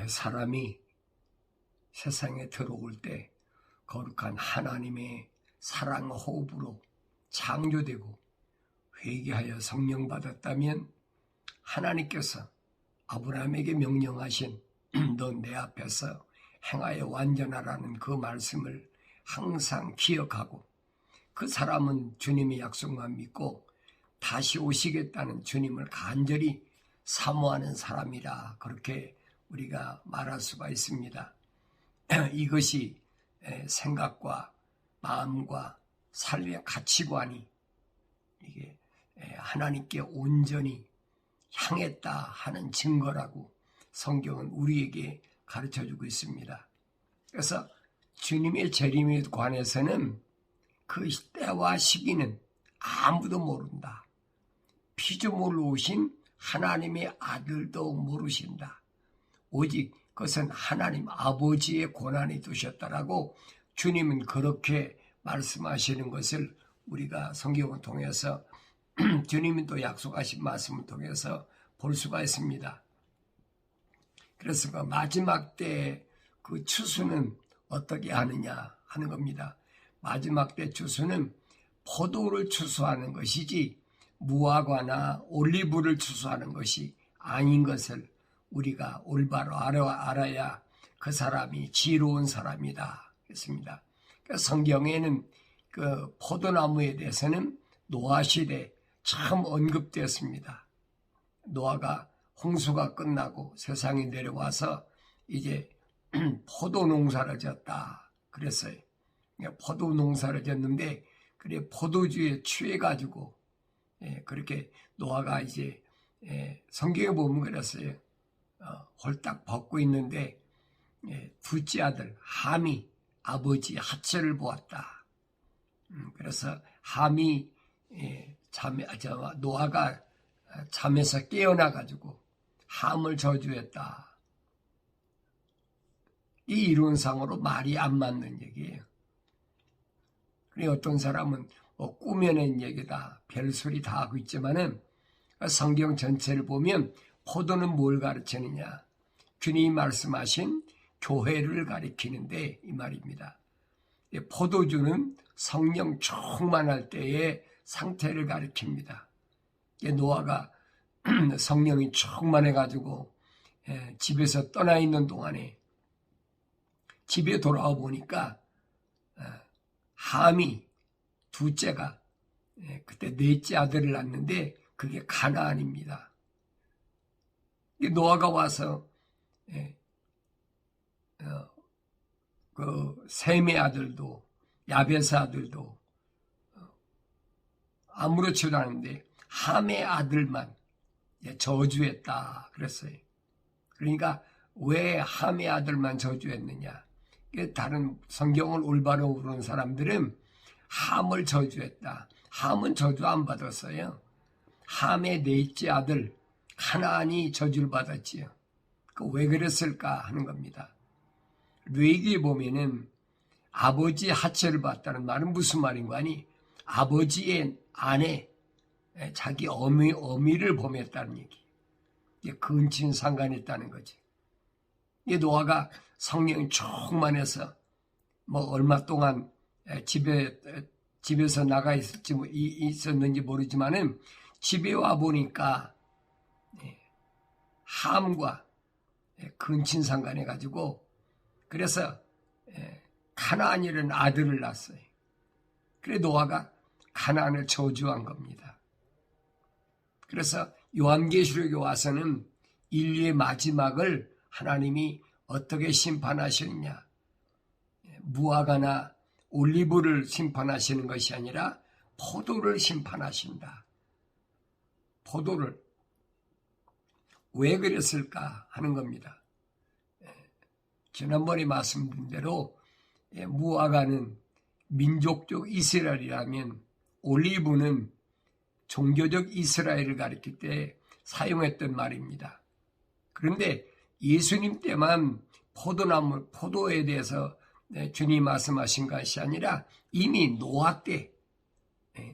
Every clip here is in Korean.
사람이 세상에 들어올 때 거룩한 하나님의 사랑 호흡으로 창조되고 회개하여 성령 받았다면 하나님께서 아브라함에게 명령하신 너 내 앞에서 행하여 완전하라는 그 말씀을 항상 기억하고 그 사람은 주님의 약속만 믿고 다시 오시겠다는 주님을 간절히 사모하는 사람이라 그렇게 우리가 말할 수가 있습니다. 이것이 생각과 마음과 삶의 가치관이 이게 하나님께 온전히 향했다 하는 증거라고 성경은 우리에게 가르쳐주고 있습니다. 그래서 주님의 재림에 관해서는 그 때와 시기는 아무도 모른다. 피조물로 오신 하나님의 아들도 모르신다. 오직 그것은 하나님 아버지의 권한이 두셨다라고 주님은 그렇게 말씀하시는 것을 우리가 성경을 통해서 주님이 또 약속하신 말씀을 통해서 볼 수가 있습니다. 그래서 그 마지막 때 그 추수는 어떻게 하느냐 하는 겁니다. 마지막 때 추수는 포도를 추수하는 것이지 무화과나 올리브를 추수하는 것이 아닌 것을 우리가 올바로 알아야 그 사람이 지혜로운 사람이다 했습니다. 그러니까 성경에는 그 포도나무에 대해서는 노아 시대 참 언급되었습니다. 노아가 홍수가 끝나고 세상에 내려와서 이제 포도 농사를 졌다 그랬어요. 포도 농사를 졌는데 그래 포도주에 취해가지고 그렇게 노아가 이제 성경에 보면 그랬어요. 홀딱 벗고 있는데 둘째 아들 함이 아버지 하체를 보았다. 그래서 함이 노아가 잠에서 깨어나가지고 함을 저주했다. 이 이론상으로 말이 안 맞는 얘기예요. 그래 어떤 사람은 꾸며낸 얘기다, 별소리 다 하고 있지만은 성경 전체를 보면 포도는 뭘 가르치느냐? 주님이 말씀하신 교회를 가리키는데 이 말입니다. 포도주는 성령 충만할 때의 상태를 가리킵니다. 노아가 성령이 충만해가지고 집에서 떠나 있는 동안에 집에 돌아와 보니까 함이 둘째가 그때 넷째 아들을 낳는데 그게 가나안입니다. 노아가 와서 그 셈의 아들도 야벳의 아들도 아무렇지도 않은데 함의 아들만 저주했다 그랬어요. 그러니까 왜 함의 아들만 저주했느냐? 다른 성경을 올바로 부르는 사람들은 함을 저주했다. 함은 저주 안 받았어요. 함의 넷째 아들 가나안이 저주를 받았지요. 왜 그랬을까 하는 겁니다. 레위기에 보면은 아버지 하체를 봤다는 말은 무슨 말인가 하니 아버지의 아내 자기 어미를 범했다는 얘기. 이게 근친 상간했다는 거지. 이 노아가 성령이 충만해서 뭐 얼마 동안 집에서 나가 있었는지 모르지만은 집에 와 보니까 함과 근친 상간해 가지고 그래서 가나안이라는 아들을 낳았어요. 그래 노아가 가나안을 저주한 겁니다. 그래서 요한계시록에 와서는 인류의 마지막을 하나님이 어떻게 심판하시느냐? 무화과나 올리브를 심판하시는 것이 아니라 포도를 심판하신다. 포도를 왜 그랬을까 하는 겁니다. 지난번에 말씀드린 대로 무화과는 민족적 이스라엘이라면 올리브는 종교적 이스라엘을 가리킬 때 사용했던 말입니다. 그런데 예수님 때만 포도에 대해서 주님이 말씀하신 것이 아니라 이미 노아 때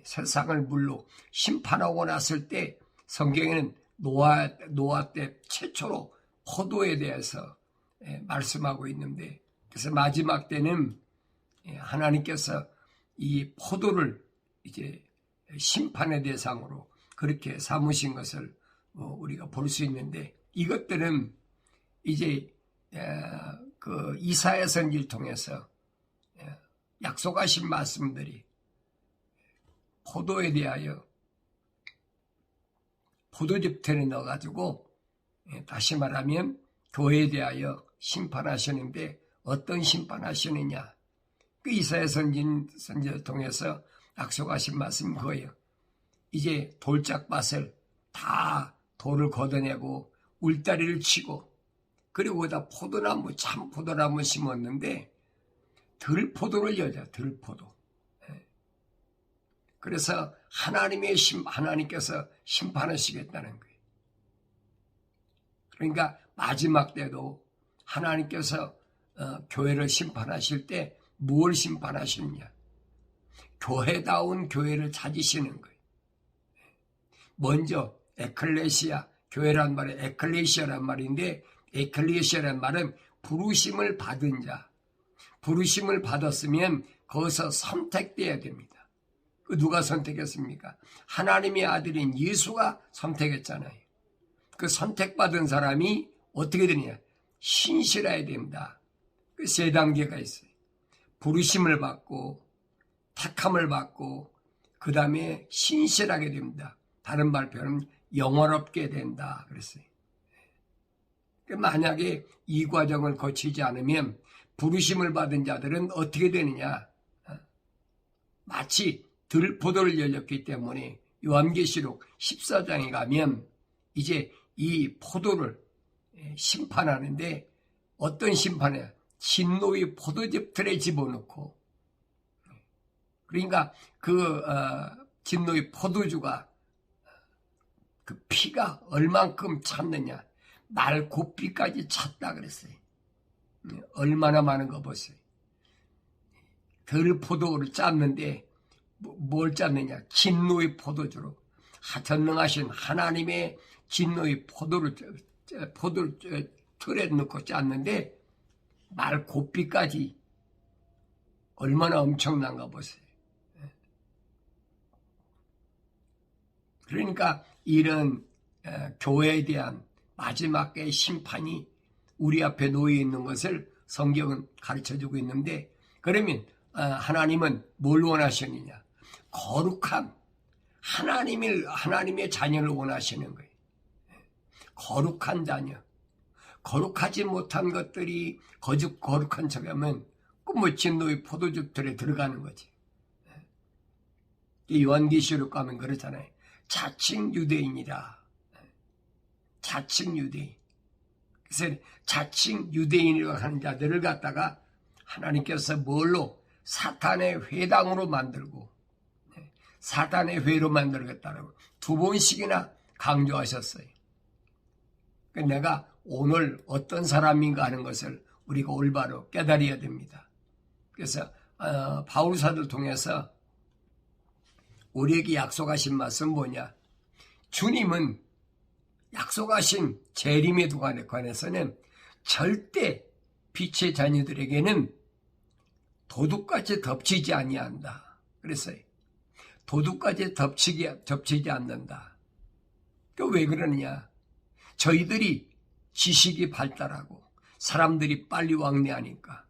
세상을 물로 심판하고 났을 때 성경에는 노아 때 최초로 포도에 대해서 말씀하고 있는데, 그래서 마지막 때는 하나님께서 이 포도를 이제 심판의 대상으로 그렇게 삼으신 것을 우리가 볼 수 있는데, 이것들은 이제 그 이사야 선지를 통해서 약속하신 말씀들이 포도에 대하여 포도즙틀에 넣어가지고 다시 말하면 교회에 대하여 심판하시는데, 어떤 심판하시느냐, 그 이사야 선지를 통해서 약속하신 말씀이 그거예요. 이제 돌짝밭을 다 돌을 걷어내고 울다리를 치고, 그리고 거기다 포도나무, 참 포도나무 심었는데 들포도를 여자, 들포도. 그래서 하나님께서 심판하시겠다는 거예요. 그러니까 마지막 때도 하나님께서 교회를 심판하실 때 무엇을 심판하시느냐? 교회다운 교회를 찾으시는 거예요. 먼저 에클레시아, 교회란 말은 에클레시아란 말인데, 에클레시아란 말은 부르심을 받은 자, 부르심을 받았으면 거기서 선택돼야 됩니다. 누가 선택했습니까? 하나님의 아들인 예수가 선택했잖아요. 그 선택받은 사람이 어떻게 되느냐? 신실해야 됩니다. 그 세 단계가 있어요. 부르심을 받고 택함을 받고 그 다음에 신실하게 됩니다. 다른 발표는 영원롭게 된다 그랬어요. 만약에 이 과정을 거치지 않으면 부르심을 받은 자들은 어떻게 되느냐? 마치 들포도를 열렸기 때문에 요한계시록 14장에 가면 이제 이 포도를 심판하는데, 어떤 심판이야? 진노의 포도즙 틀에 집어넣고, 그러니까 그 진노의 포도주가 그 피가 얼만큼 찼느냐, 말고피까지 찼다 그랬어요. 얼마나 많은 거 보세요. 들포도를 짰는데 뭘 짰느냐? 진노의 포도주로, 전능하신 하나님의 진노의 포도를 틀에 넣고 짰는데 말고피까지 얼마나 엄청난가 보세요. 그러니까 이런 교회에 대한 마지막의 심판이 우리 앞에 놓여 있는 것을 성경은 가르쳐주고 있는데, 그러면 하나님은 뭘 원하시느냐? 거룩한 하나님의 자녀를 원하시는 거예요. 거룩한 자녀. 거룩하지 못한 것들이 거룩한 척하면 뭐 진노의 포도즙들에 들어가는 거지. 요한계시록 가면 그렇잖아요. 자칭 유대인이라. 자칭 유대인. 그래서 자칭 유대인이라고 하는 자들을 갖다가 하나님께서 뭘로? 사탄의 회당으로 만들고, 사탄의 회로 만들겠다라고 두 번씩이나 강조하셨어요. 내가 오늘 어떤 사람인가 하는 것을 우리가 올바로 깨달아야 됩니다. 그래서 바울사를 통해서 우리에게 약속하신 말씀 뭐냐? 주님은 약속하신 재림에 관해서는 절대 빛의 자녀들에게는 도둑같이 덮치지 아니한다. 그랬어요. 도둑같이 덮치지 않는다. 왜 그러느냐? 저희들이 지식이 발달하고 사람들이 빨리 왕래하니까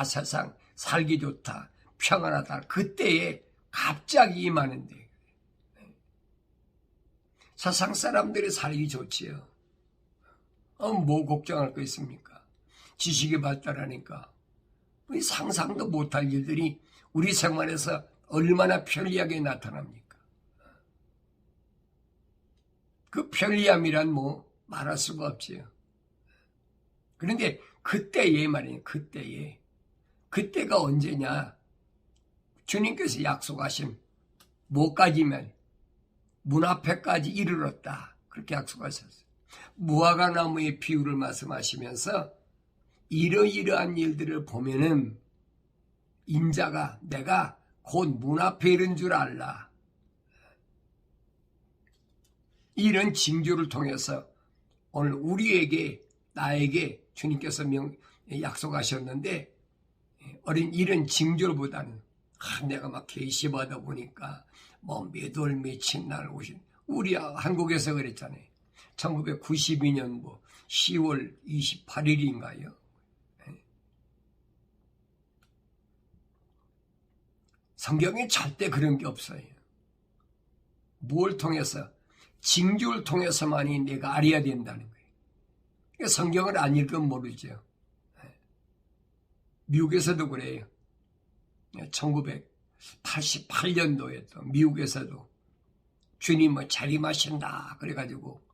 세상 살기 좋다, 평안하다, 그때에 갑자기 임하는데, 세상 사람들이 살기 좋지요. 뭐 걱정할 거 있습니까? 지식이 발달하니까 우리 상상도 못할 일들이 우리 생활에서 얼마나 편리하게 나타납니까? 그 편리함이란 뭐 말할 수가 없지요. 그런데 그때에 말이에요. 그때가 언제냐? 주님께서 약속하신 뭐까지면 문 앞에까지 이르렀다. 그렇게 약속하셨어요. 무화과 나무의 비유를 말씀하시면서 이러이러한 일들을 보면은 인자가 내가 곧 문 앞에 이른 줄 알라. 이런 징조를 통해서 오늘 우리에게, 나에게 주님께서 약속하셨는데 어린 이런 징조보다는 내가 막 계시받아 보니까 뭐 몇 월 며칠 날 오신 우리 한국에서 그랬잖아요. 1992년 뭐 10월 28일인가요? 성경에 절대 그런 게 없어요. 뭘 통해서? 징조를 통해서만이 내가 알아야 된다는 거예요. 그러니까 성경을 안 읽으면 모르죠. 미국에서도 그래요. 1988년도에 또 미국에서도 주님은 자림하신다 그래가지고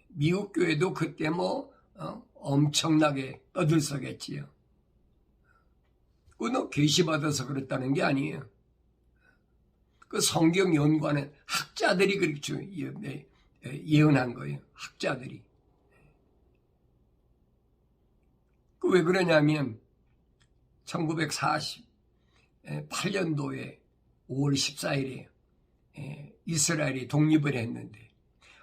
미국 교회도 그때 뭐 엄청나게 떠들썩했지요. 그건 계시받아서 그랬다는 게 아니에요. 그 성경 연구하는 학자들이 그렇게 예언한 거예요. 학자들이. 그 왜 그러냐면 1948년도에 5월 14일에 이스라엘이 독립을 했는데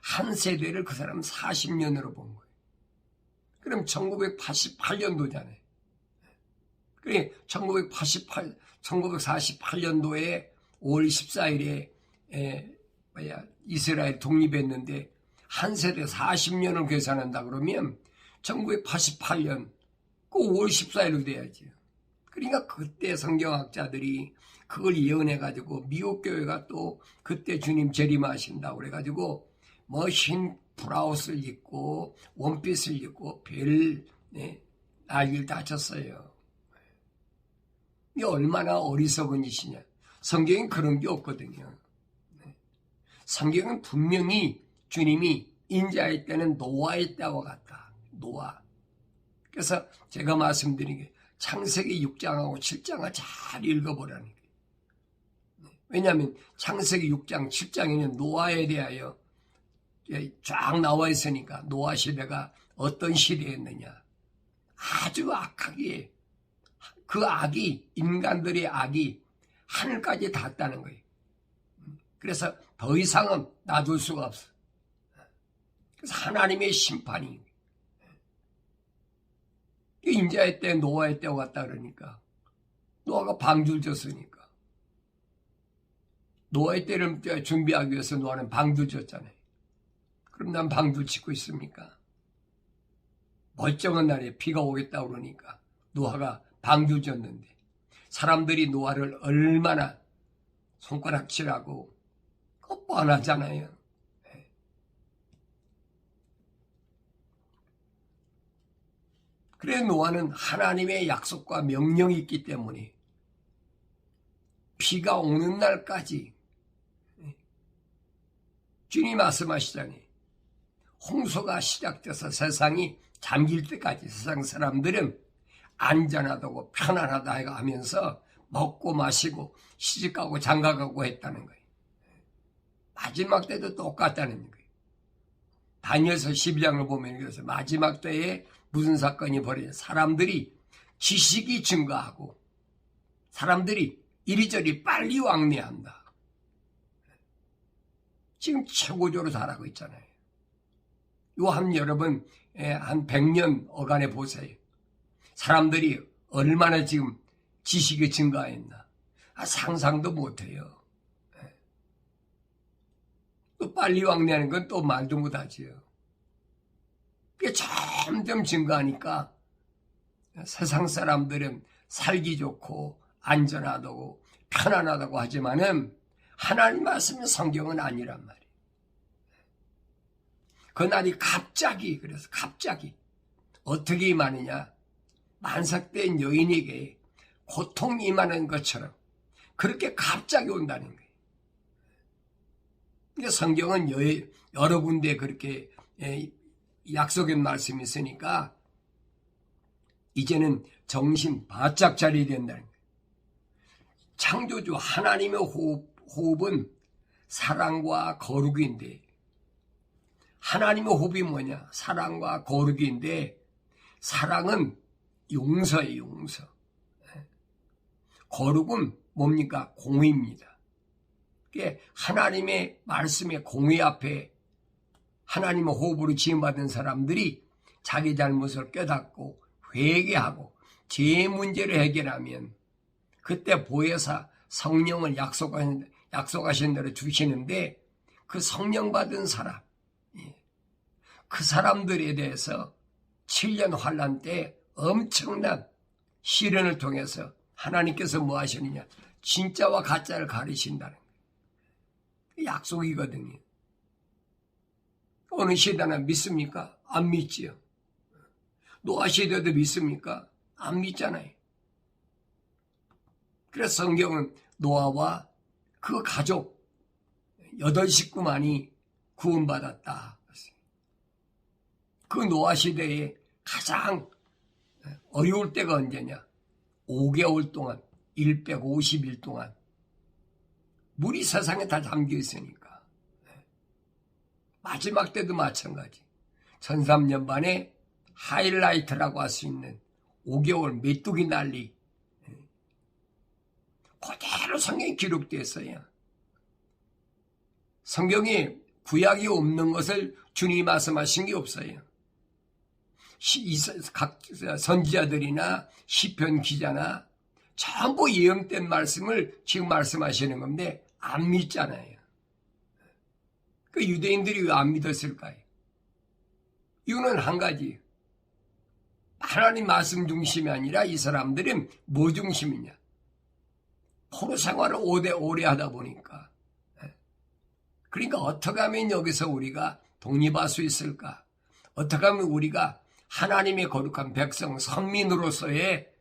한 세대를 그 사람 40년으로 본 거예요. 그럼 1988년도잖아요. 그래 1948년도에 5월 14일에 이스라엘 독립했는데 한 세대 40년을 계산한다 그러면 1988년 그 5월 14일로 돼야죠. 그러니까 그때 성경학자들이 그걸 예언해가지고 미국 교회가 또 그때 주님 재림하신다고 그래가지고 뭐 흰 브라우스를 입고 원피스를 입고 별 난리를 다 쳤어요. 이게 얼마나 어리석은 짓이냐. 성경엔 그런 게 없거든요. 성경은 분명히 주님이 인자의 때는 노아의 때와 같다. 노아. 그래서 제가 말씀드린 게 창세기 6장하고 7장을 잘 읽어보라는 거예요. 왜냐하면 창세기 6장, 7장에는 노아에 대하여 쫙 나와 있으니까 노아 시대가 어떤 시대였느냐. 아주 악하게 그 악이 인간들의 악이 하늘까지 닿았다는 거예요. 그래서 더 이상은 놔둘 수가 없어. 그래서 하나님의 심판이 인자의 때 노아의 때와 같다 그러니까 노아가 방주를 졌으니까 노아의 때를 준비하기 위해서 노아는 방주를 졌잖아요. 그럼 난 방주를 짓고 있습니까? 멀쩡한 날에 비가 오겠다 그러니까 노아가 방주를 졌는데 사람들이 노아를 얼마나 손가락질하고 뻔하잖아요. 그래 노아는 하나님의 약속과 명령이 있기 때문에 비가 오는 날까지 주님 말씀하시잖아요. 홍수가 시작돼서 세상이 잠길 때까지 세상 사람들은 안전하다고 편안하다 하면서 먹고 마시고 시집가고 장가가고 했다는 거예요. 마지막 때도 똑같다는 거예요. 다니엘서 12장을 보면 그래서 마지막 때에 무슨 사건이 벌어져 사람들이 지식이 증가하고 사람들이 이리저리 빨리 왕래한다. 지금 최고조로 잘하고 있잖아요. 요 한 여러분 한 100년 어간에 보세요. 사람들이 얼마나 지금 지식이 증가했나. 상상도 못해요. 또 빨리 왕래하는 건 또 말도 못하지요. 그게 점점 증가하니까 세상 사람들은 살기 좋고 안전하다고 편안하다고 하지만은 하나님 말씀의 성경은 아니란 말이에요. 그날이 갑자기 그래서 갑자기 어떻게 임하느냐. 만삭된 여인에게 고통이 임하는 것처럼 그렇게 갑자기 온다는 거예요. 그러니까 성경은 여러 군데 그렇게 약속의 말씀이 있으니까 이제는 정신 바짝 차려야 된다는 거예요. 창조주 하나님의 호흡은 사랑과 거룩인데 하나님의 호흡이 뭐냐? 사랑과 거룩인데 사랑은 용서예요. 용서. 거룩은 뭡니까? 공의입니다. 하나님의 말씀의 공의 앞에 하나님의 호흡으로 지음받은 사람들이 자기 잘못을 깨닫고 회개하고 죄 문제를 해결하면 그때 보혜사 성령을 약속하신 대로 주시는데 그 성령 받은 사람, 그 사람들에 대해서 7년 환난 때 엄청난 시련을 통해서 하나님께서 뭐 하시느냐? 진짜와 가짜를 가리신다는 거예요. 약속이거든요. 어느 시대나 믿습니까? 안 믿지요. 노아 시대도 믿습니까? 안 믿잖아요. 그래서 성경은 노아와 그 가족 8식구만이 구원받았다. 그 노아 시대에 가장 어려울 때가 언제냐? 5개월 동안, 150일 동안 물이 세상에 다 잠겨 있으니까. 마지막 때도 마찬가지. 1300년 만에 하이라이트라고 할 수 있는 5개월 메뚜기 난리. 그대로 성경에 기록되어 있어요. 성경에 구약이 없는 것을 주님이 말씀하신 게 없어요. 각 선지자들이나 시편 기자나 전부 예언된 말씀을 지금 말씀하시는 건데 안 믿잖아요. 그 유대인들이 왜 안 믿었을까요? 이유는 한 가지. 하나님 말씀 중심이 아니라 이 사람들은 뭐 중심이냐? 포로 생활을 오래 하다 보니까. 그러니까 어떻게 하면 여기서 우리가 독립할 수 있을까? 어떻게 하면 우리가 하나님의 거룩한 백성, 선민으로서의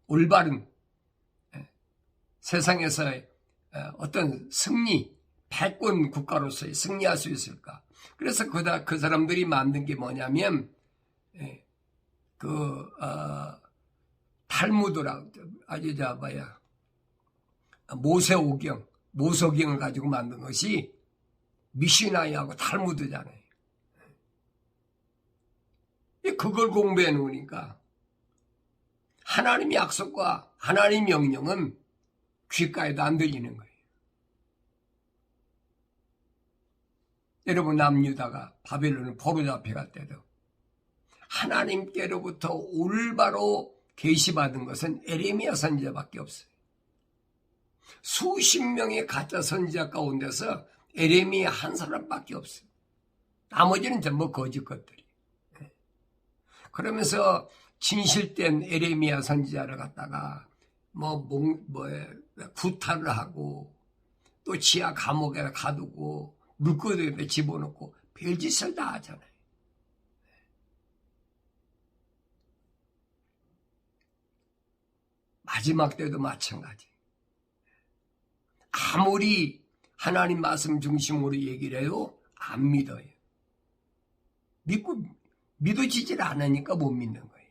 올바른 세상에서의 어떤 승리, 패권 국가로서의 승리할 수 있을까? 그래서 그 사람들이 만든 게 뭐냐면 탈무드라고 모세오경을 가지고 만든 것이 미시나이하고 탈무드잖아요. 그걸 공부해 놓으니까 하나님의 약속과 하나님의 명령은 귓가에도 안 들리는 거예요. 여러분, 남유다가 바벨론을 포로 잡혀갈 때도 하나님께로부터 올바로 계시받은 것은 에레미야 선지자밖에 없어요. 수십 명의 가짜 선지자 가운데서 에레미야 한 사람밖에 없어요. 나머지는 전부 거짓 것들이. 그러면서 진실된 에레미야 선지자를 갖다가 구타를 하고 또 지하 감옥에 가두고 물고기에 집어넣고 별짓을 다 하잖아요. 마지막 때도 마찬가지. 아무리 하나님 말씀 중심으로 얘기를 해도 안 믿어요. 믿어지질 않으니까 못 믿는 거예요.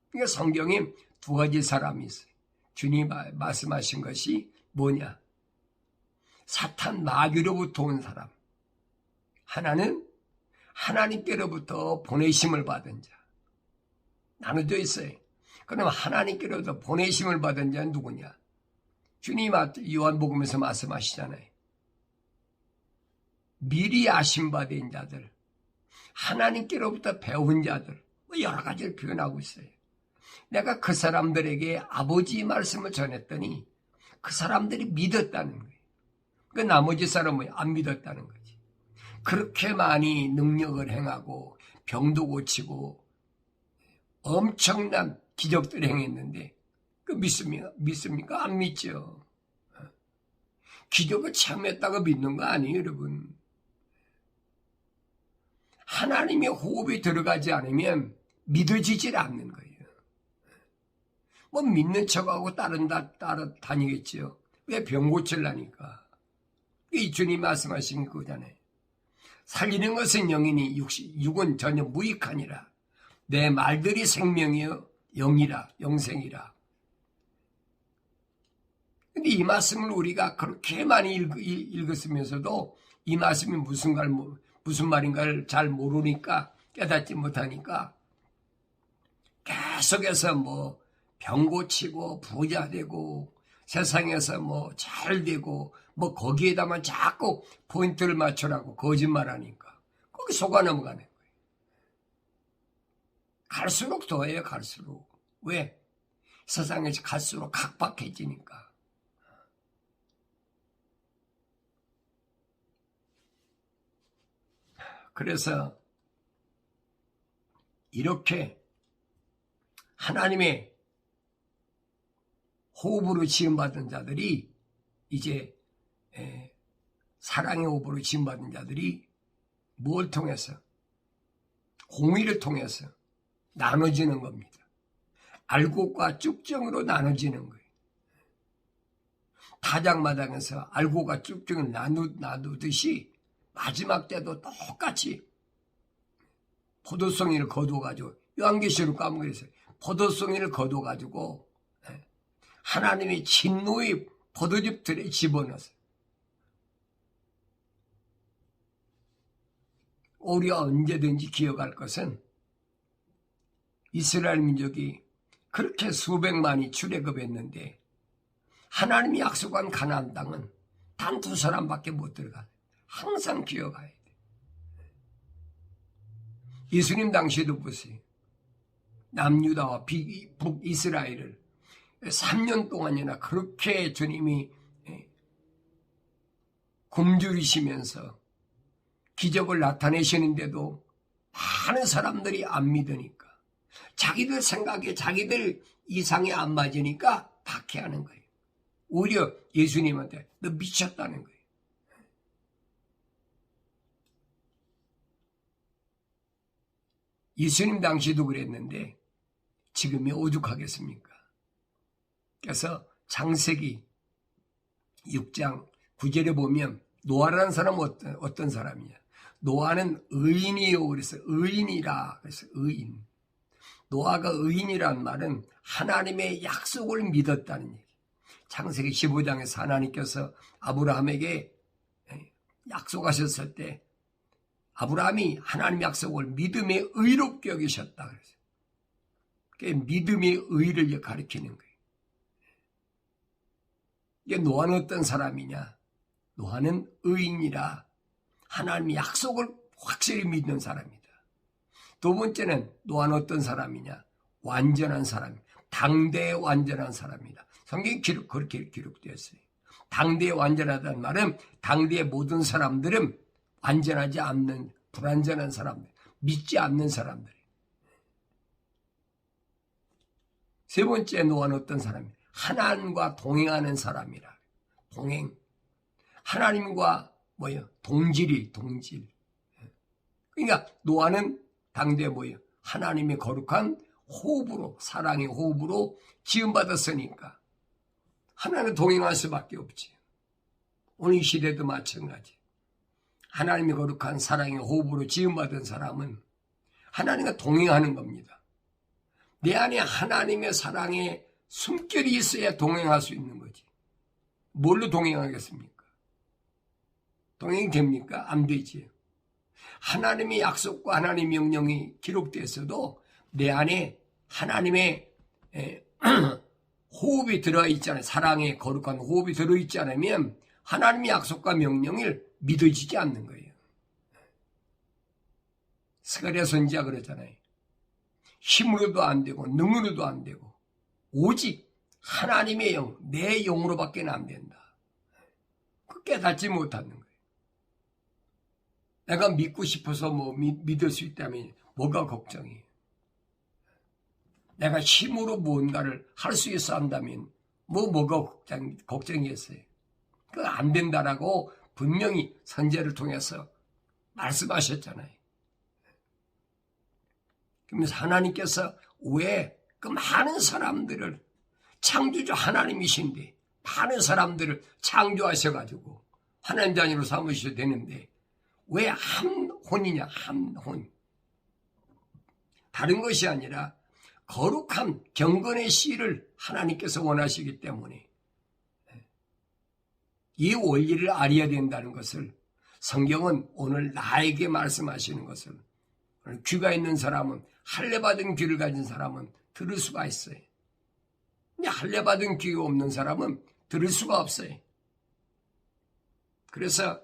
그러니까 성경에 두 가지 사람이 있어요. 주님이 말씀하신 것이 뭐냐? 사탄 마귀로부터 온 사람. 하나는 하나님께로부터 보내심을 받은 자. 나눠져 있어요. 그럼 하나님께로부터 보내심을 받은 자는 누구냐? 주님이 요한복음에서 말씀하시잖아요. 미리 아심받은 자들, 하나님께로부터 배운 자들, 여러 가지를 표현하고 있어요. 내가 그 사람들에게 아버지의 말씀을 전했더니 그 사람들이 믿었다는 거예요. 그 나머지 사람은 안 믿었다는 거지. 그렇게 많이 능력을 행하고 병도 고치고 엄청난 기적들을 행했는데 그 믿습니까? 안 믿죠. 기적을 체험했다고 믿는 거 아니에요, 여러분. 하나님의 호흡이 들어가지 않으면 믿어지질 않는 거예요. 믿는 척하고 따라 다니겠지요. 왜 병 고치려니까. 이 주님 말씀하신 거잖아요. 살리는 것은 영이니 육은 전혀 무익하니라. 내 말들이 생명이요 영이라, 영생이라. 근데 이 말씀을 우리가 그렇게 많이 읽었으면서도 이 말씀이 무슨 말인가를 잘 모르니까, 깨닫지 못하니까 계속해서 병 고치고 부자 되고 세상에서 잘 되고 거기에다만 자꾸 포인트를 맞추라고 거짓말하니까 거기 속아 넘어가는 거예요. 갈수록 더해요, 갈수록. 왜? 세상에서 갈수록 각박해지니까. 그래서 이렇게 하나님의 호흡으로 지음받은 자들이 이제 사랑의 호흡으로 지음받은 자들이 뭘 통해서? 공의를 통해서 나눠지는 겁니다. 알곡과 쭉정으로 나눠지는 거예요. 타작마당에서 알곡과 쭉정을 나누듯이 마지막 때도 똑같이 포도송이를 거둬가지고, 요한계시록 가면 그랬어요. 포도송이를 거둬가지고 하나님의 진노의 포도즙들에 집어넣었어요. 우리가 언제든지 기억할 것은 이스라엘 민족이 그렇게 수백만이 출애굽했는데 하나님이 약속한 가나안 땅은 단 2사람밖에 못 들어가요. 항상 기억해야 돼. 예수님 당시에도 보세요. 남유다와 북이스라엘을 3년 동안이나 그렇게 주님이 굶주리시면서 기적을 나타내시는데도 많은 사람들이 안 믿으니까, 자기들 생각에 자기들 이상에 안 맞으니까 박해하는 거예요. 오히려 예수님한테 너 미쳤다는 거예요. 예수님 당시도 그랬는데 지금이 오죽하겠습니까? 그래서 창세기 6장 9절에 보면 노아라는 사람은 어떤 사람이냐? 노아는 의인이요. 그래서 의인이라. 그래서 의인. 노아가 의인이란 말은 하나님의 약속을 믿었다는 얘기. 창세기 15장에서 하나님께서 아브라함에게 약속하셨을 때 아브라함이 하나님 약속을 믿음의 의롭게 여기셨다. 그래서 그게 믿음의 의를 가리키는 거예요. 이게 노아는 어떤 사람이냐? 노아는 의인이라 하나님의 약속을 확실히 믿는 사람이다. 두 번째는 노아는 어떤 사람이냐? 완전한 사람, 당대의 완전한 사람이다. 성경에 그렇게 기록되었어요. 당대의 완전하다는 말은 당대의 모든 사람들은 완전하지 않는 불완전한 사람들, 믿지 않는 사람들. 세 번째 노아는 어떤 사람이냐? 하나님과 동행하는 사람이라. 동행. 하나님과 동질. 그러니까 노아는 당대 하나님의 거룩한 호흡으로, 사랑의 호흡으로 지음받았으니까 하나님 동행할 수밖에 없지. 오늘 이 시대도 마찬가지. 하나님의 거룩한 사랑의 호흡으로 지음받은 사람은 하나님과 동행하는 겁니다. 내 안에 하나님의 사랑의 숨결이 있어야 동행할 수 있는 거지. 뭘로 동행하겠습니까? 동행이 됩니까? 안 되지. 하나님의 약속과 하나님의 명령이 기록됐어도 내 안에 하나님의 호흡이 들어있잖아요. 사랑의 거룩한 호흡이 들어있지 않으면 하나님의 약속과 명령을 믿어지지 않는 거예요. 스가랴 선지자 그러잖아요. 힘으로도 안 되고 능으로도 안 되고 오직 하나님의 영, 내 영으로밖에 안 된다. 그 깨닫지 못하는 거예요. 내가 믿고 싶어서 믿을 수 있다면 뭐가 걱정이에요? 내가 힘으로 무언가를 할 수 있어 한다면 뭐가 걱정이겠어요? 그거 안 된다라고 분명히 선지자를 통해서 말씀하셨잖아요. 그러면서 하나님께서 왜 그 많은 사람들을 창조주 하나님이신데 많은 사람들을 창조하셔가지고 하나님 자녀로 삼으셔야 되는데 왜 한 혼이냐? 한 혼. 다른 것이 아니라 거룩한 경건의 씨를 하나님께서 원하시기 때문에 이 원리를 알아야 된다는 것을 성경은 오늘 나에게 말씀하시는 것을 귀가 있는 사람은 할례 받은 귀를 가진 사람은 들을 수가 있어요. 근데 할례 받은 귀가 없는 사람은 들을 수가 없어요. 그래서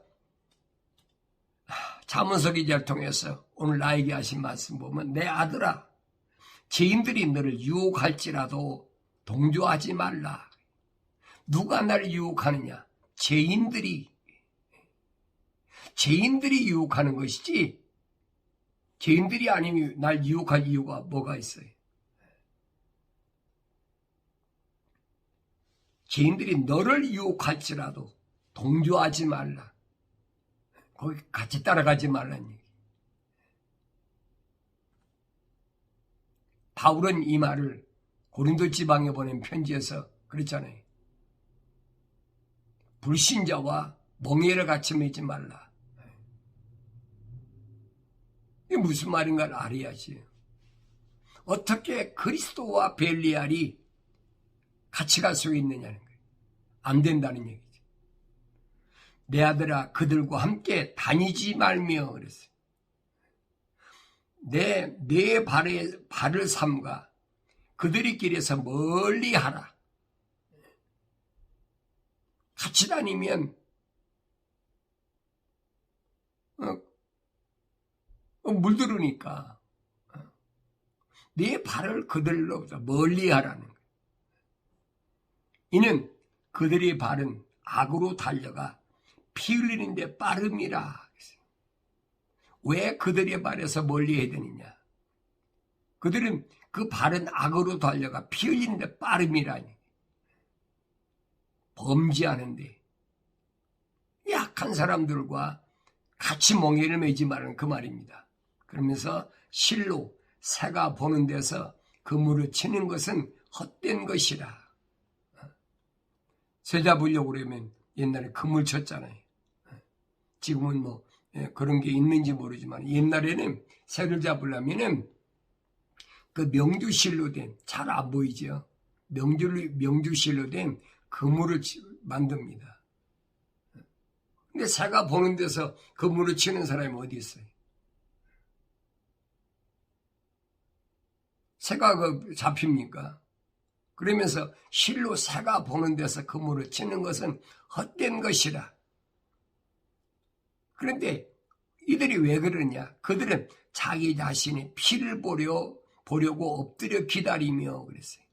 잠언서 기자를 통해서 오늘 나에게 하신 말씀 보면 내 아들아 죄인들이 너를 유혹할지라도 동조하지 말라. 누가 나를 유혹하느냐? 죄인들이 유혹하는 것이지, 죄인들이 아니면 날 유혹할 이유가 뭐가 있어요? 죄인들이 너를 유혹할지라도 동조하지 말라. 거기 같이 따라가지 말라는 얘기. 바울은 이 말을 고린도 지방에 보낸 편지에서 그랬잖아요. 불신자와 멍에를 같이 맺지 말라. 이게 무슨 말인가를 알아야지. 어떻게 그리스도와 벨리알이 같이 갈 수 있느냐는 거예요. 안 된다는 얘기죠. 내 아들아, 그들과 함께 다니지 말며 그랬어요. 내 발을 삼가 그들의 길에서 멀리 하라. 같이 다니면 물들으니까 내 발을 그들로부터 멀리 하라는 거예요. 이는 그들의 발은 악으로 달려가 피 흘리는 데 빠름이라. 왜 그들의 발에서 멀리 해야 되느냐? 그들은 그 발은 악으로 달려가 피 흘리는 데 빠름이라니. 범죄하는데 약한 사람들과 같이 멍에를 매지 말라는 그 말입니다. 그러면서 실로 새가 보는 데서 그물을 치는 것은 헛된 것이라. 새 잡으려고 그러면 옛날에 그물 쳤잖아요. 지금은 뭐 그런 게 있는지 모르지만 옛날에는 새를 잡으려면은 그 명주실로 된, 잘 안 보이죠? 명주실로 된 그물을 만듭니다. 근데 새가 보는 데서 그물을 치는 사람이 어디 있어요? 새가 잡힙니까? 그러면서 실로 새가 보는 데서 그물을 치는 것은 헛된 것이라. 그런데 이들이 왜 그러냐? 그들은 자기 자신의 피를 보려고 엎드려 기다리며 그랬어요.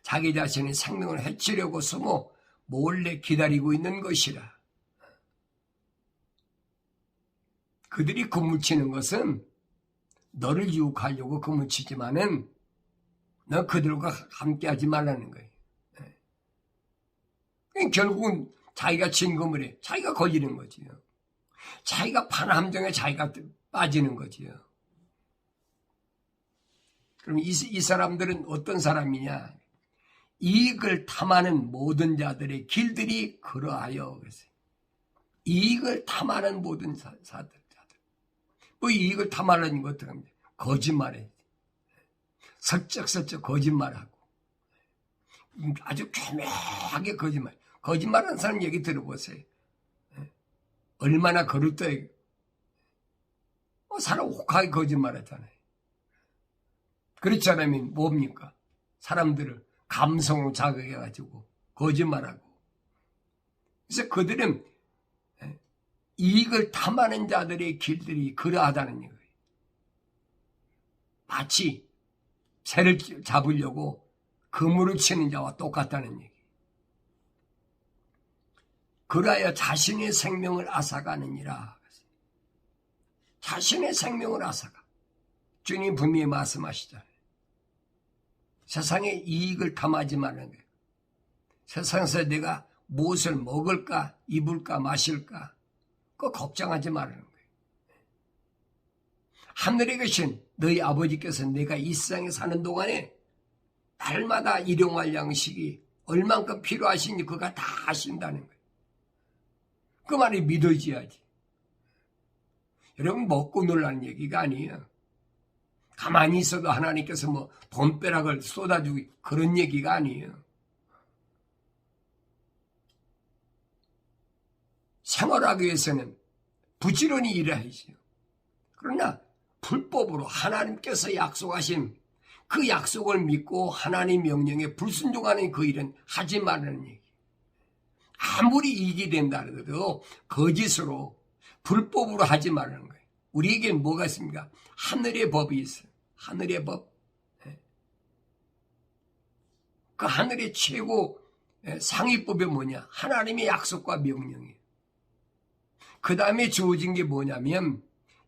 자기 자신의 생명을 해치려고 숨어 몰래 기다리고 있는 것이라. 그들이 그물치는 것은 너를 유혹하려고 그물치지만은 너 그들과 함께하지 말라는 거예요. 결국은 자기가 친 그물에 자기가 걸리는 거지요. 자기가 판 함정에 자기가 빠지는 거지요. 그럼 이 사람들은 어떤 사람이냐? 이익을 탐하는 모든 자들의 길들이 그러하여 그랬어요. 이익을 탐하는 모든 자들. 뭐 이익을 탐하려는 것 어떡합니까? 거짓말해. 슬쩍슬쩍 거짓말하고 아주 교묘하게 거짓말하는 사람 얘기 들어보세요. 얼마나 거룩해. 사람 혹하게 거짓말하잖아요. 그렇지 않으면 뭡니까? 사람들을 감성으로 자극해가지고 거짓말하고. 그래서 그들은 이익을 탐하는 자들의 길들이 그러하다는 거예요. 마치 새를 잡으려고 그물을 치는 자와 똑같다는 얘기. 그러하여 자신의 생명을 앗아가느니라. 자신의 생명을 앗아가. 주님 분명히 말씀하시잖아요. 세상의 이익을 탐하지 말라는 거예요. 세상에서 내가 무엇을 먹을까, 입을까, 마실까, 그거 걱정하지 말라는 거예요. 하늘에 계신 너희 아버지께서 내가 이 세상에 사는 동안에 날마다 일용할 양식이 얼만큼 필요하신지 그가 다 아신다는 거예요. 그 말이 믿어져야지. 여러분 먹고 놀라는 얘기가 아니에요. 가만히 있어도 하나님께서 뭐 돈벼락을 쏟아주고 그런 얘기가 아니에요. 생활하기 위해서는 부지런히 일해야지요. 그러나 불법으로 하나님께서 약속하신 그 약속을 믿고 하나님 명령에 불순종하는 그 일은 하지 말라는 얘기. 아무리 이익이 된다 하더라도 거짓으로 불법으로 하지 말라는 거예요. 우리에게 뭐가 있습니까? 하늘의 법이 있어요. 하늘의 법. 그 하늘의 최고 상위법이 뭐냐? 하나님의 약속과 명령이에요. 그 다음에 주어진 게 뭐냐면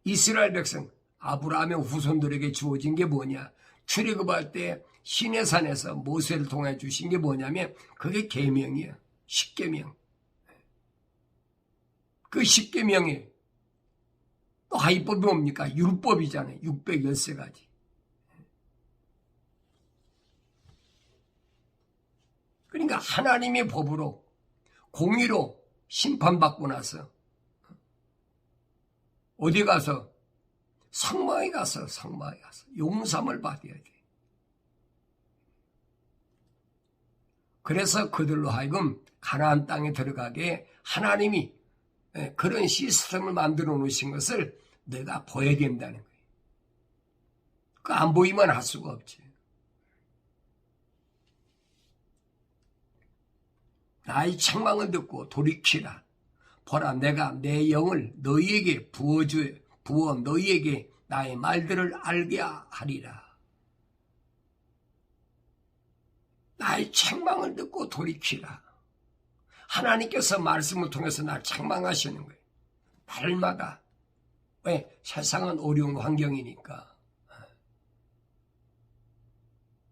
이스라엘 백성 아브라함의 후손들에게 주어진 게 뭐냐? 출애굽할 때 시내산에서 모세를 통해 주신 게 뭐냐면 그게 계명이에요. 십계명. 그 십계명이 또 하위법이 뭡니까? 율법이잖아요. 613가지. 그러니까 하나님의 법으로 공의로 심판받고 나서 어디 가서 성막에 가서 용서함을 받아야 돼. 그래서 그들로 하여금 가나안 땅에 들어가게 하나님이 그런 시스템을 만들어 놓으신 것을 내가 보여야 된다는 거예요. 그 안 보이면 할 수가 없지. 나의 책망을 듣고 돌이키라. 보라, 내가 내 영을 너희에게 부어 너희에게 나의 말들을 알게 하리라. 나의 책망을 듣고 돌이키라. 하나님께서 말씀을 통해서 날 책망하시는 거예요. 날마다. 왜? 세상은 어려운 환경이니까.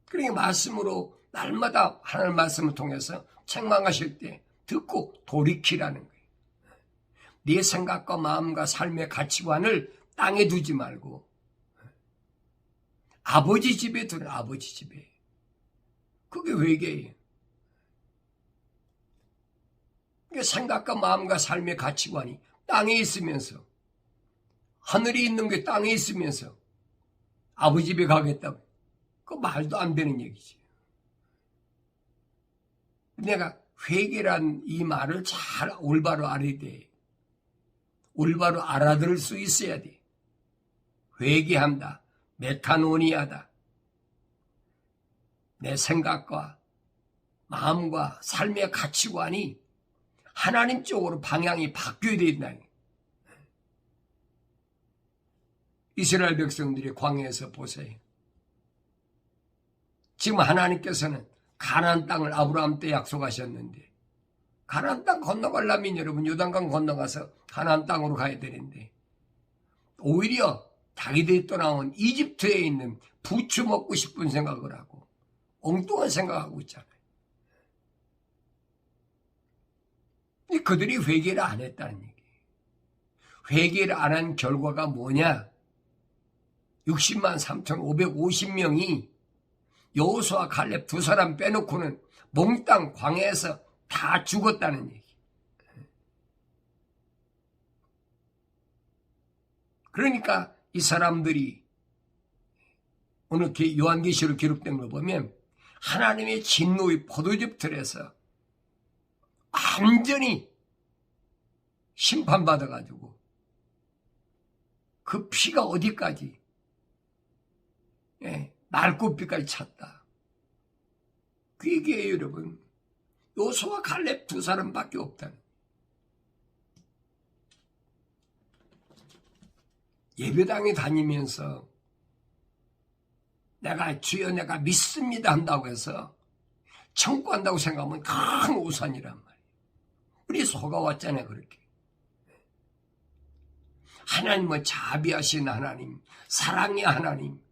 그러니까 말씀으로 날마다 하나님 말씀을 통해서 책망하실 때 듣고 돌이키라는 거예요. 네 생각과 마음과 삶의 가치관을 땅에 두지 말고 아버지 집에 두라. 아버지 집에. 그게 회개예요. 그러니까 생각과 마음과 삶의 가치관이 땅에 있으면서 하늘이 있는 게 땅에 있으면서 아버지 집에 가겠다고. 그 말도 안 되는 얘기지. 내가 회개란 이 말을 잘 올바로 알아야 돼. 올바로 알아들을 수 있어야 돼. 회개한다. 메타노니아다. 내 생각과 마음과 삶의 가치관이 하나님 쪽으로 방향이 바뀌어야 된다. 이스라엘 백성들이 광야에서 보세요. 지금 하나님께서는 가나안 땅을 아브라함 때 약속하셨는데 가나안 땅 건너가려면 여러분 요단강 건너가서 가나안 땅으로 가야 되는데 오히려 다윗이 떠나온 이집트에 있는 부추 먹고 싶은 생각을 하고 엉뚱한 생각하고 있잖아요. 그들이 회개를 안 했다는 얘기예요. 회개를 안 한 결과가 뭐냐? 60만 3,550명이 여호수아 갈렙 두 사람 빼놓고는 몽땅 광야에서 다 죽었다는 얘기. 그러니까 이 사람들이 오늘 요한계시록 기록된 걸 보면 하나님의 진노의 포도즙 틀에서 완전히 심판받아가지고 그 피가 어디까지 날꽃빛까지 찼다. 그 얘기예요, 여러분. 여호수아 갈렙 두 사람밖에 없다는. 예배당에 다니면서 내가 주여 내가 믿습니다 한다고 해서 청구한다고 생각하면 큰 오산이란 말이에요. 우리 속아왔잖아요, 그렇게. 하나님은 자비하신 하나님, 사랑의 하나님.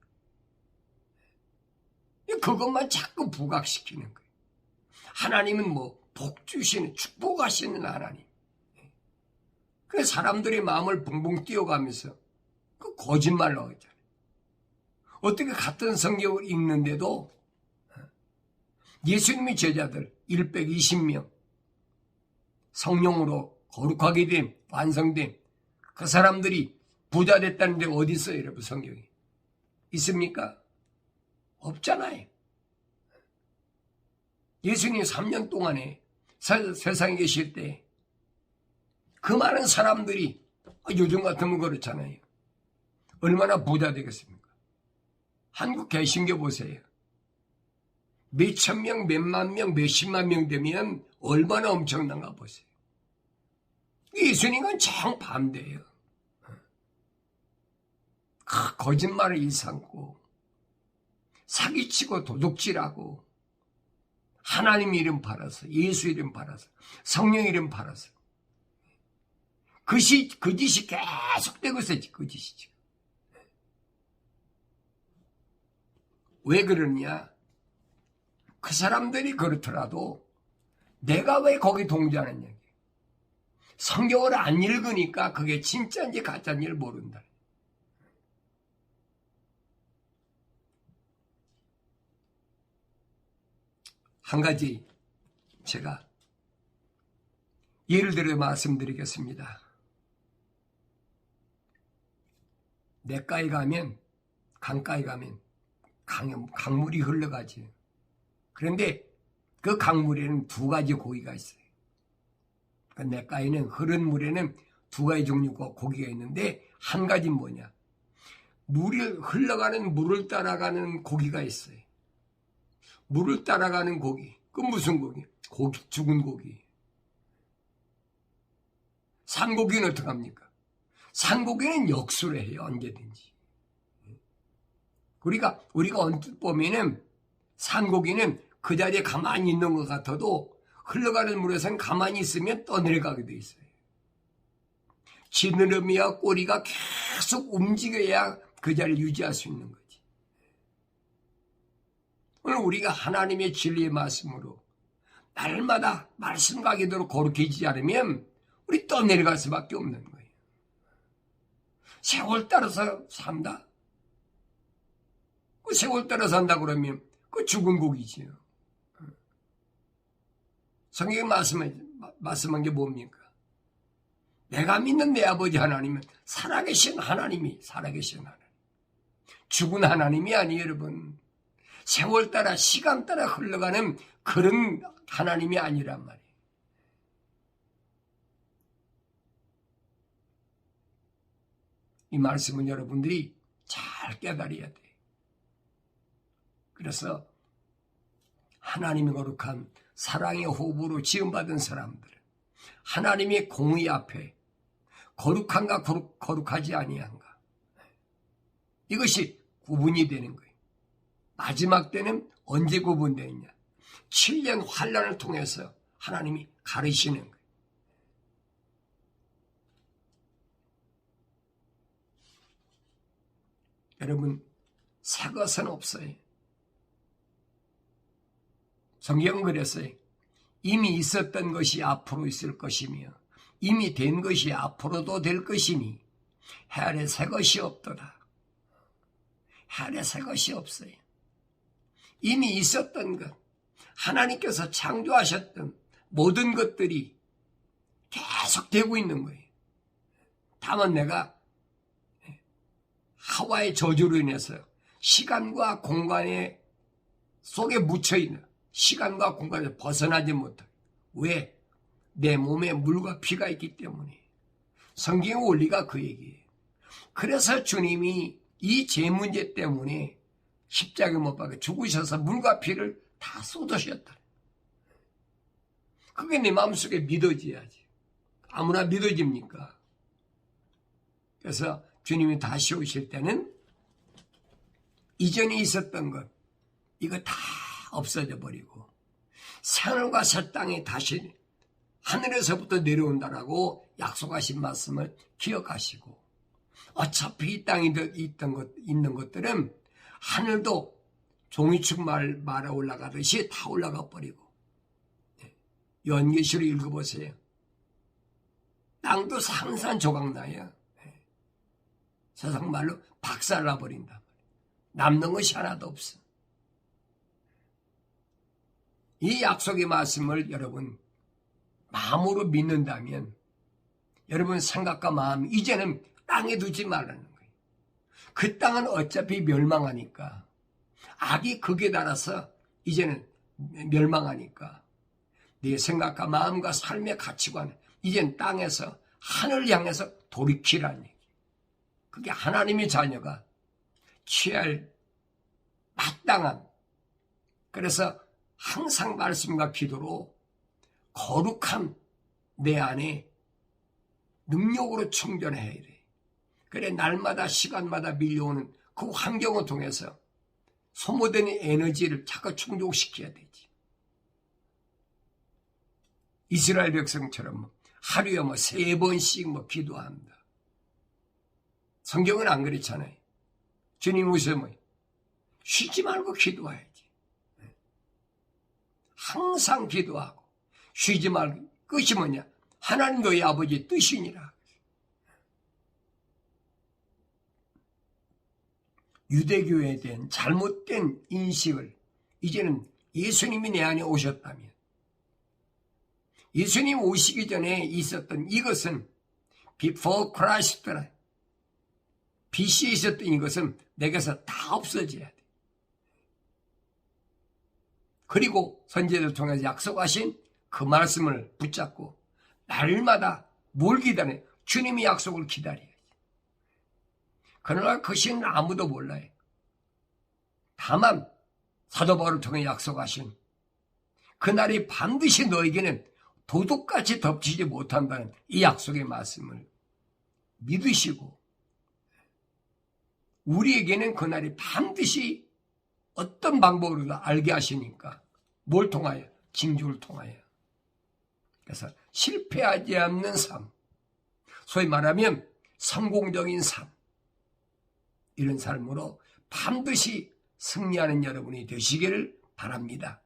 그것만 자꾸 부각시키는 거예요. 하나님은 복 주시는, 축복하시는 하나님. 그래서 사람들의 마음을 붕붕 뛰어가면서 그 거짓말로 하잖아요. 어떻게 같은 성경을 읽는데도 예수님의 제자들 120명 성령으로 거룩하게 됨, 완성됨 그 사람들이 부자 됐다는데 어디 있어요, 여러분 성경이? 있습니까? 없잖아요. 예수님 3년 동안에 세상에 계실 때 그 많은 사람들이 요즘 같으면 그렇잖아요. 얼마나 부자 되겠습니까? 한국 개신교 보세요. 몇천 명, 몇만 명, 몇십만 명 되면 얼마나 엄청난가 보세요. 예수님은 정반대예요. 거짓말을 일삼고 사기치고 도둑질하고 하나님 이름 팔아서, 예수 이름 팔아서, 성령 이름 팔아서. 그 짓이 계속되고 있어요. 그 짓이. 왜 그러냐? 그 사람들이 그렇더라도 내가 왜 거기 동조하느냐? 성경을 안 읽으니까 그게 진짜인지 가짜인지를 모른다. 한 가지 제가 예를 들어 말씀드리겠습니다. 냇가에 가면, 강가에 가면 강물이 흘러가지. 그런데 그 강물에는 두 가지 고기가 있어요. 그 냇가에는, 흐른 물에는 두 가지 종류 고기가 있는데, 한 가지는 뭐냐? 흘러가는 물을 따라가는 고기가 있어요. 물을 따라가는 고기. 그 무슨 고기? 죽은 고기. 산고기는 어떡합니까? 산고기는 역수를 해요. 언제든지. 우리가 언뜻 보면은 산고기는 그 자리에 가만히 있는 것 같아도 흘러가는 물에서는 가만히 있으면 떠내려가게 돼 있어요. 지느러미와 꼬리가 계속 움직여야 그 자리를 유지할 수 있는 거지. 오늘 우리가 하나님의 진리의 말씀으로 날마다 말씀과 기도로 거룩해지지 않으면 우리 떠내려갈 수밖에 없는 거예요. 세월 따라서 산다? 그 세월 따라 산다 그러면 그 죽은 고기지요. 성경에 말씀한 게 뭡니까? 내가 믿는 내 아버지 하나님은 살아계신 하나님이 살아계신 하나님. 죽은 하나님이 아니에요, 여러분. 세월 따라 시간 따라 흘러가는 그런 하나님이 아니란 말이에요. 이 말씀은 여러분들이 잘 깨달아야 돼. 그래서 하나님의 거룩한 사랑의 호흡으로 지음받은 사람들, 하나님의 공의 앞에 거룩한가 거룩하지 아니한가, 이것이 구분이 되는 거예요. 마지막 때는 언제 구분되느냐? 7년 환난을 통해서 하나님이 가르치는 거예요. 여러분, 새 것은 없어요. 성경은 그랬어요. 이미 있었던 것이 앞으로 있을 것이며 이미 된 것이 앞으로도 될 것이니 해 아래 새 것이 없더라. 해 아래 새 것이 없어요. 이미 있었던 것, 하나님께서 창조하셨던 모든 것들이 계속 되고 있는 거예요. 다만 내가 하와의 저주로 인해서 시간과 공간에 속에 묻혀있는, 시간과 공간에서 벗어나지 못하고. 왜? 내 몸에 물과 피가 있기 때문에. 성경의 원리가 그 얘기예요. 그래서 주님이 이 죄 문제 때문에 십자가에 못 박혀 죽으셔서 물과 피를 다 쏟으셨다. 그게 내 마음속에 믿어져야지. 아무나 믿어집니까? 그래서 주님이 다시 오실 때는 이전에 있었던 것, 이거 다 없어져 버리고 하늘과 새 땅이 다시 하늘에서부터 내려온다라고 약속하신 말씀을 기억하시고, 어차피 이 땅에 있는 것들은 하늘도 종이축 말에 올라가듯이 다 올라가 버리고, 연계시로 읽어보세요. 땅도 산산조각 나요. 세상 말로 박살나 버린다. 남는 것이 하나도 없어. 이 약속의 말씀을 여러분 마음으로 믿는다면 여러분 생각과 마음 이제는 땅에 두지 말라는 거예요. 그 땅은 어차피 멸망하니까, 악이 극에 달아서 이제는 멸망하니까 내 생각과 마음과 삶의 가치관 이젠 땅에서 하늘을 향해서 돌이키라는 얘기. 그게 하나님의 자녀가 취할 마땅한, 그래서 항상 말씀과 기도로 거룩한 내 안에 능력으로 충전해야 돼. 그래 날마다 시간마다 밀려오는 그 환경을 통해서 소모되는 에너지를 자꾸 충족시켜야 되지. 이스라엘 백성처럼 하루에 3번씩 기도한다. 성경은 안 그렇잖아요. 주님 오셔서 쉬지 말고 기도해야지. 항상 기도하고 쉬지 말고. 그것이 뭐냐? 하나님 너희 아버지의 뜻이니라. 유대교에 대한 잘못된 인식을 이제는 예수님이 내 안에 오셨다면, 예수님 오시기 전에 있었던 이것은 before Christ라, BC에 있었던 이것은 내게서 다 없어져야 돼. 그리고 선지자를 통해서 약속하신 그 말씀을 붙잡고 날마다 뭘 기다려? 주님의 약속을 기다려야지. 그러나 그 시는 아무도 몰라요. 다만 사도 바울을 통해 약속하신 그날이 반드시 너에게는 도둑같이 덮치지 못한다는 이 약속의 말씀을 믿으시고, 우리에게는 그날이 반드시 어떤 방법으로도 알게 하시니까 뭘 통하여? 징조를 통하여. 그래서 실패하지 않는 삶, 소위 말하면 성공적인 삶, 이런 삶으로 반드시 승리하는 여러분이 되시기를 바랍니다.